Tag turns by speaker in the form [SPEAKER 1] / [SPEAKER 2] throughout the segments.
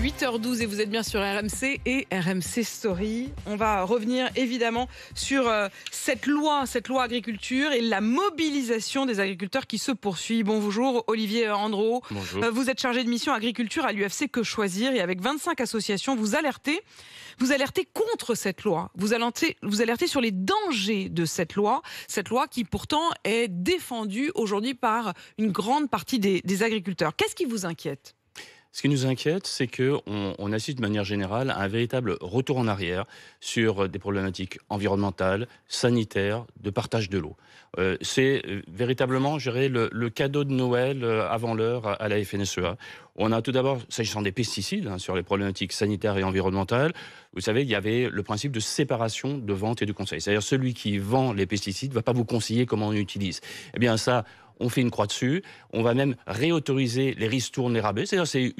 [SPEAKER 1] 8h12 et vous êtes bien sur RMC et RMC Story. On va revenir évidemment sur cette loi agriculture et la mobilisation des agriculteurs qui se poursuit. Bonjour Olivier Andro.
[SPEAKER 2] Bonjour.
[SPEAKER 1] Vous êtes chargé de mission agriculture à l'UFC Que Choisir et avec 25 associations, vous alertez contre cette loi. Vous alertez sur les dangers de cette loi qui pourtant est défendue aujourd'hui par une grande partie des agriculteurs. Qu'est-ce qui vous inquiète ?
[SPEAKER 2] Ce qui nous inquiète, c'est qu'on assiste de manière générale à un véritable retour en arrière sur des problématiques environnementales, sanitaires, de partage de l'eau. C'est véritablement, je dirais, le cadeau de Noël avant l'heure à la FNSEA. On a tout d'abord, s'agissant des pesticides, sur les problématiques sanitaires et environnementales, vous savez, il y avait le principe de séparation de vente et de conseil. C'est-à-dire celui qui vend les pesticides ne va pas vous conseiller comment on utilise. Eh bien ça, on fait une croix dessus. On va même réautoriser les ristournes, les rabais. C'est-à-dire c'est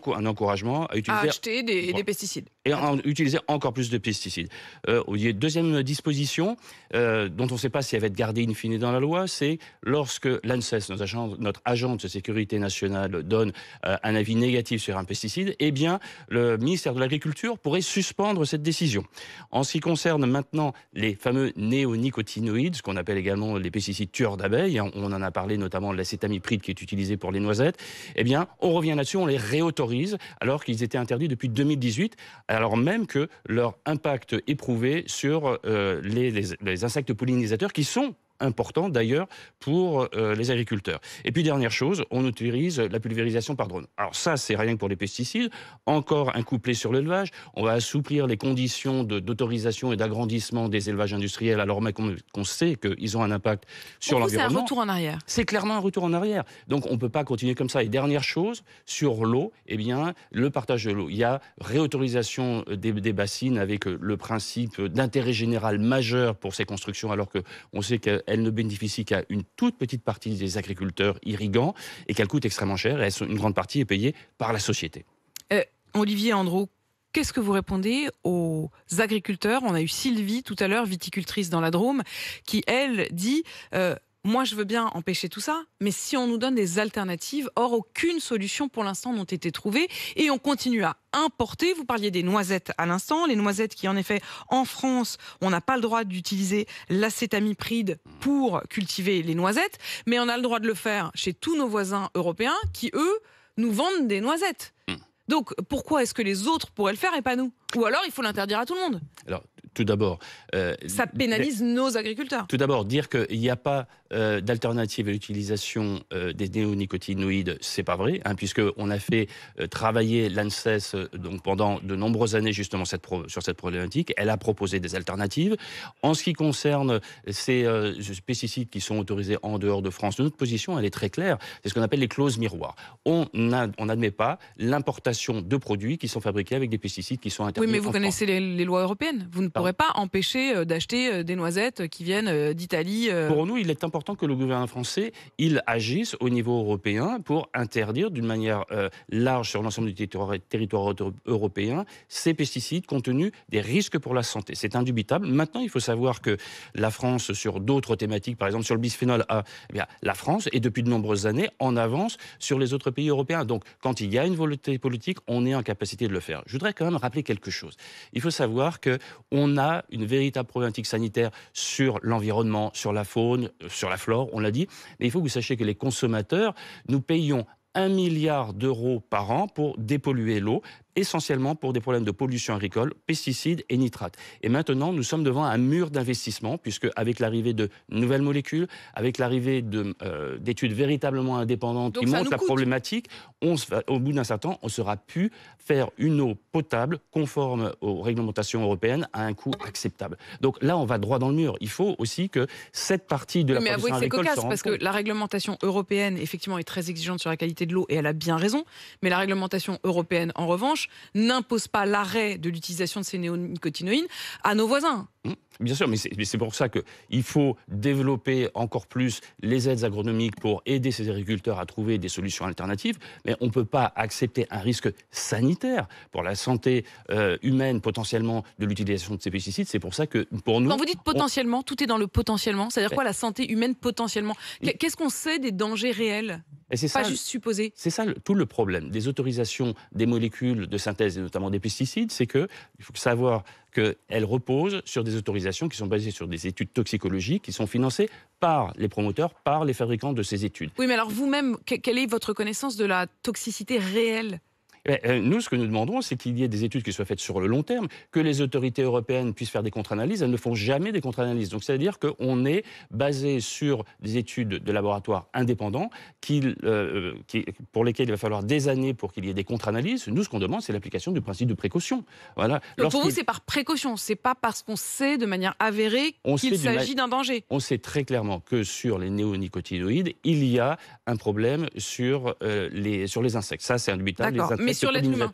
[SPEAKER 2] un encouragement à utiliser...
[SPEAKER 1] acheter des pesticides.
[SPEAKER 2] Et à utiliser encore plus de pesticides. Deuxième disposition, dont on ne sait pas si elle va être gardée in fine dans la loi, c'est lorsque l'ANSES, notre agent de sécurité nationale, donne un avis négatif sur un pesticide, eh bien, le ministère de l'Agriculture pourrait suspendre cette décision. En ce qui concerne maintenant les fameux néonicotinoïdes, ce qu'on appelle également les pesticides tueurs d'abeilles, on en a parlé notamment de l'acétamipride qui est utilisé pour les noisettes, eh bien, on revient là-dessus, on les réautorise alors qu'ils étaient interdits depuis 2018, alors même que leur impact est prouvé sur les insectes pollinisateurs qui sont important d'ailleurs pour les agriculteurs. Et puis dernière chose, on autorise la pulvérisation par drone. Alors ça, c'est rien que pour les pesticides. Encore un couplet sur l'élevage. On va assouplir les conditions d'autorisation et d'agrandissement des élevages industriels alors même qu'on sait qu'ils ont un impact sur l'environnement.
[SPEAKER 1] C'est un retour en arrière.
[SPEAKER 2] C'est clairement un retour en arrière. Donc on ne peut pas continuer comme ça. Et dernière chose, sur l'eau, eh bien, le partage de l'eau. Il y a réautorisation des bassines avec le principe d'intérêt général majeur pour ces constructions alors qu'on sait qu'elles ne bénéficient qu'à une toute petite partie des agriculteurs irrigants et qu'elles coûtent extrêmement cher et une grande partie est payée par la société.
[SPEAKER 1] Olivier Andro, qu'est-ce que vous répondez aux agriculteurs ? On a eu Sylvie tout à l'heure, viticultrice dans la Drôme, qui elle dit... moi, je veux bien empêcher tout ça, mais si on nous donne des alternatives, or aucune solution pour l'instant n'ont été trouvées et on continue à importer. Vous parliez des noisettes à l'instant, les noisettes qui en effet, en France, on n'a pas le droit d'utiliser l'acétamipride pour cultiver les noisettes, mais on a le droit de le faire chez tous nos voisins européens qui, eux, nous vendent des noisettes. Donc, pourquoi est-ce que les autres pourraient le faire et pas nous ? Ou alors, il faut l'interdire à tout le monde ?
[SPEAKER 2] Alors, tout d'abord...
[SPEAKER 1] ça pénalise nos agriculteurs.
[SPEAKER 2] Tout d'abord, dire qu'il n'y a pas d'alternative à l'utilisation des néonicotinoïdes, c'est pas vrai, puisqu'on a fait travailler l'ANSES donc pendant de nombreuses années justement sur cette problématique. Elle a proposé des alternatives. En ce qui concerne ces pesticides qui sont autorisés en dehors de France, notre position, elle est très claire. C'est ce qu'on appelle les clauses miroirs. On n'admet pas l'importation de produits qui sont fabriqués avec des pesticides qui sont interdits.
[SPEAKER 1] Oui, mais vous connaissez les lois européennes. Vous ne pourrez pas empêcher d'acheter des noisettes qui viennent d'Italie.
[SPEAKER 2] Pour nous, il est important que le gouvernement français, il agisse au niveau européen pour interdire d'une manière large sur l'ensemble du territoire européen ces pesticides compte tenu des risques pour la santé. C'est indubitable. Maintenant, il faut savoir que la France, sur d'autres thématiques, par exemple sur le bisphénol A, eh bien, la France est depuis de nombreuses années en avance sur les autres pays européens. Donc, quand il y a une volonté politique, on est en capacité de le faire. Je voudrais quand même rappeler quelque chose. Il faut savoir qu'on a une véritable problématique sanitaire sur l'environnement, sur la faune, sur la flore, on l'a dit. Mais il faut que vous sachiez que les consommateurs, nous payons 1 milliard d'euros par an pour dépolluer l'eau, essentiellement pour des problèmes de pollution agricole, pesticides et nitrates. Et maintenant, nous sommes devant un mur d'investissement, puisque avec l'arrivée de nouvelles molécules, avec l'arrivée d'études véritablement indépendantes qui montrent la problématique, au bout d'un certain temps, on ne saura plus faire une eau potable conforme aux réglementations européennes à un coût acceptable. Donc là, on va droit dans le mur. Il faut aussi que cette partie de la production agricole se rende compte.
[SPEAKER 1] Parce que la réglementation européenne, effectivement, est très exigeante sur la qualité de l'eau, et elle a bien raison, mais la réglementation européenne, en revanche, n'impose pas l'arrêt de l'utilisation de ces néonicotinoïdes à nos voisins.
[SPEAKER 2] Bien sûr, mais c'est pour ça qu'il faut développer encore plus les aides agronomiques pour aider ces agriculteurs à trouver des solutions alternatives. Mais on ne peut pas accepter un risque sanitaire pour la santé humaine potentiellement de l'utilisation de ces pesticides. C'est pour ça que pour nous...
[SPEAKER 1] Quand vous dites potentiellement, tout est dans le potentiellement. C'est-à-dire
[SPEAKER 2] Ben,
[SPEAKER 1] quoi la santé humaine potentiellement?
[SPEAKER 2] il-
[SPEAKER 1] Qu'est-ce qu'on sait des dangers réels?
[SPEAKER 2] et c'est
[SPEAKER 1] Pas
[SPEAKER 2] ça,
[SPEAKER 1] juste supposés.
[SPEAKER 2] c'est ça tout le problème des autorisations des molécules de synthèse et notamment des pesticides, c'est qu'il faut savoir qu'elles reposent sur des autorisations qui sont basées sur des études toxicologiques qui sont financées par les promoteurs, par les fabricants de ces études.
[SPEAKER 1] Oui, mais alors vous-même, quelle est votre connaissance de la toxicité réelle?
[SPEAKER 2] Nous, ce que nous demandons, c'est qu'il y ait des études qui soient faites sur le long terme, que les autorités européennes puissent faire des contre-analyses. Elles ne font jamais des contre-analyses. Donc, c'est-à-dire qu'on est basé sur des études de laboratoires indépendants pour lesquelles il va falloir des années pour qu'il y ait des contre-analyses. Nous, ce qu'on demande, c'est l'application du principe de précaution. Voilà.
[SPEAKER 1] Donc pour vous, c'est par précaution, c'est pas parce qu'on sait de manière avérée qu'il s'agit d'un danger.
[SPEAKER 2] On sait très clairement que sur les néonicotinoïdes, il y a un problème sur les insectes. Ça, c'est indubitable.
[SPEAKER 1] D'accord. Mais sur l'être humain,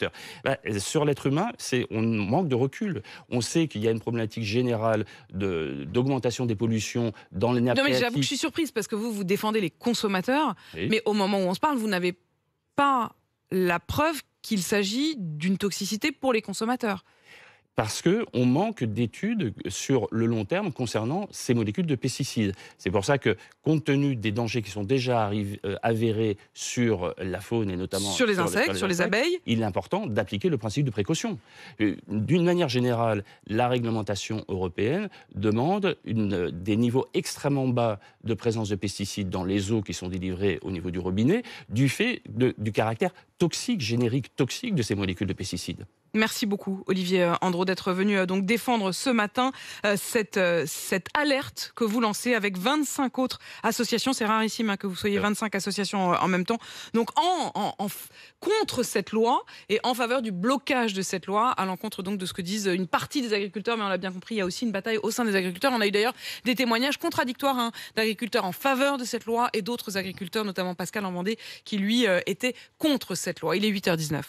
[SPEAKER 2] sur l'être humain, on manque de recul. On sait qu'il y a une problématique générale d'augmentation des pollutions dans les nappes
[SPEAKER 1] non, mais
[SPEAKER 2] phréatiques.
[SPEAKER 1] j'avoue que je suis surprise parce que vous défendez les consommateurs,
[SPEAKER 2] Oui.
[SPEAKER 1] mais au moment où on se parle, vous n'avez pas la preuve qu'il s'agit d'une toxicité pour les consommateurs.
[SPEAKER 2] Parce qu'on manque d'études sur le long terme concernant ces molécules de pesticides. C'est pour ça que, compte tenu des dangers qui sont déjà avérés sur la faune et notamment
[SPEAKER 1] Sur les insectes, sur les abeilles,
[SPEAKER 2] il est important d'appliquer le principe de précaution. D'une manière générale, la réglementation européenne demande des niveaux extrêmement bas de présence de pesticides dans les eaux qui sont délivrées au niveau du robinet, du fait du caractère toxique, générique toxique de ces molécules de pesticides.
[SPEAKER 1] merci beaucoup, Olivier Andro, d'être venu donc défendre ce matin cette alerte que vous lancez avec 25 autres associations. C'est rarissime que vous soyez 25 associations en même temps. Donc contre cette loi et en faveur du blocage de cette loi, à l'encontre donc de ce que disent une partie des agriculteurs. Mais on l'a bien compris, il y a aussi une bataille au sein des agriculteurs. On a eu d'ailleurs des témoignages contradictoires d'agriculteurs en faveur de cette loi et d'autres agriculteurs, notamment Pascal en Vendée, qui lui était contre cette loi. Il est 8h19.